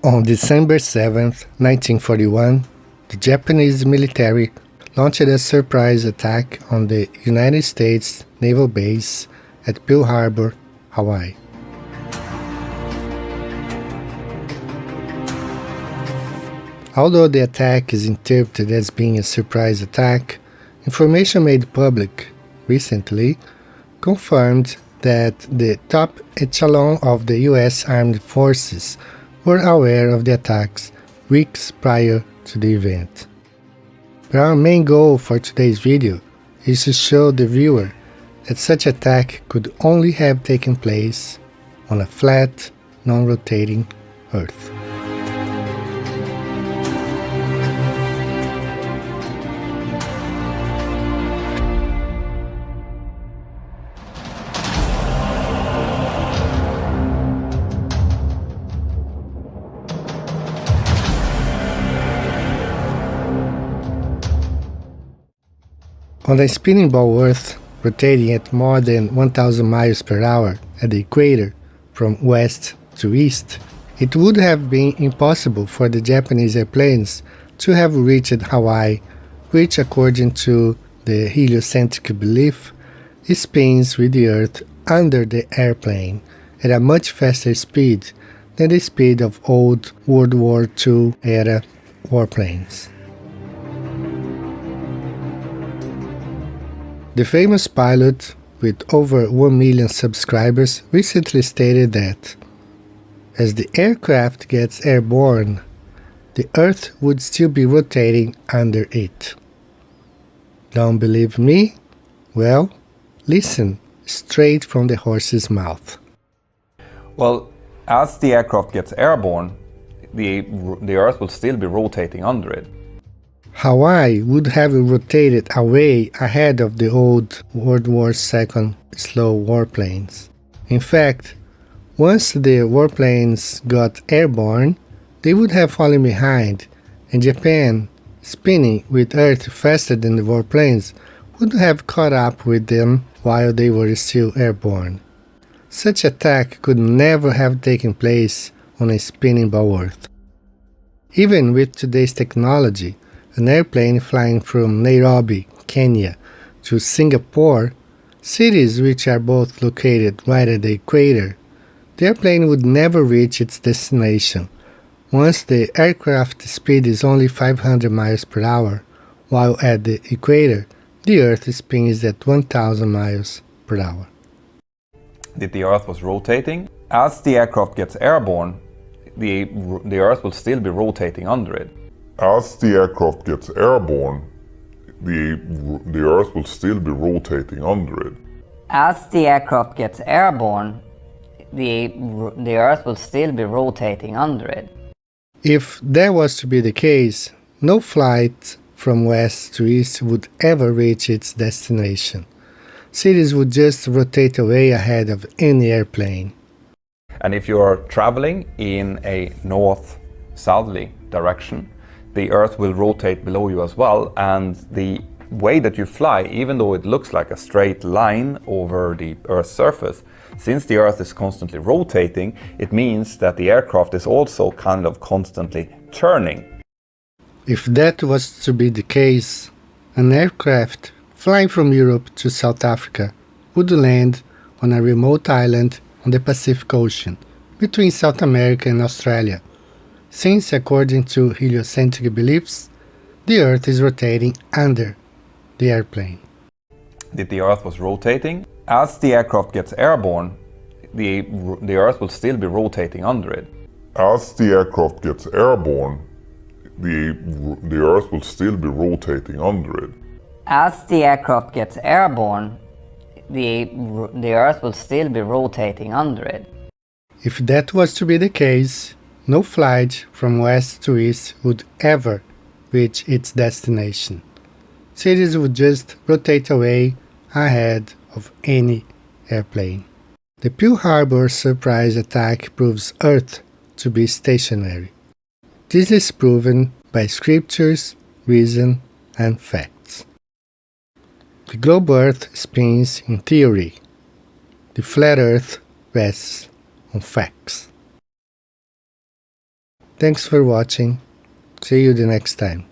On December 7, 1941, the Japanese military launched a surprise attack on the United States naval base at Pearl Harbor, Hawaii. Although the attack is interpreted as being a surprise attack, information made public recently confirmed that the top echelon of the U.S. Armed Forces were aware of the attacks weeks prior to the event. But our main goal for today's video is to show the viewer that such attack could only have taken place on a flat, non-rotating Earth. On a spinning ball Earth rotating at more than 1,000 miles per hour at the equator from west to east, it would have been impossible for the Japanese airplanes to have reached Hawaii, which, according to the heliocentric belief, spins with the Earth under the airplane at a much faster speed than the speed of old World War II era warplanes. The famous pilot, with over 1 million subscribers, recently stated that, as the aircraft gets airborne, the Earth would still be rotating under it. Don't believe me? Well, listen straight from the horse's mouth. Well, as the aircraft gets airborne, the Earth will still be rotating under it. Hawaii would have rotated away ahead of the old World War II slow warplanes. In fact, once the warplanes got airborne, they would have fallen behind, and Japan, spinning with Earth faster than the warplanes, would have caught up with them while they were still airborne. Such attack could never have taken place on a spinning ball Earth. Even with today's technology, an airplane flying from Nairobi, Kenya, to Singapore, cities which are both located right at the equator, the airplane would never reach its destination once the aircraft speed is only 500 miles per hour, while at the equator, the Earth spins at 1,000 miles per hour. The Earth was rotating. As the aircraft gets airborne, the Earth will still be rotating under it. As the aircraft gets airborne, the Earth will still be rotating under it. As the aircraft gets airborne, the Earth will still be rotating under it. If that was to be the case, no flight from west to east would ever reach its destination. Cities would just rotate away ahead of any airplane. And if you are traveling in a north-southerly direction, the Earth will rotate below you as well, and the way that you fly, even though it looks like a straight line over the Earth's surface, since the Earth is constantly rotating, it means that the aircraft is also kind of constantly turning. If that was to be the case, an aircraft flying from Europe to South Africa would land on a remote island on the Pacific Ocean between South America and Australia, since, according to heliocentric beliefs, the Earth is rotating under the airplane. The Earth was rotating. As the aircraft gets airborne, the Earth will still be rotating under it. As the aircraft gets airborne, the Earth will still be rotating under it. As the aircraft gets airborne, the Earth will still be rotating under it. If that was to be the case, no flight from west to east would ever reach its destination. Cities would just rotate away ahead of any airplane. The Pearl Harbor surprise attack proves Earth to be stationary. This is proven by scriptures, reason, and facts. The globe Earth spins in theory. The flat Earth rests on facts. Thanks for watching. See you the next time.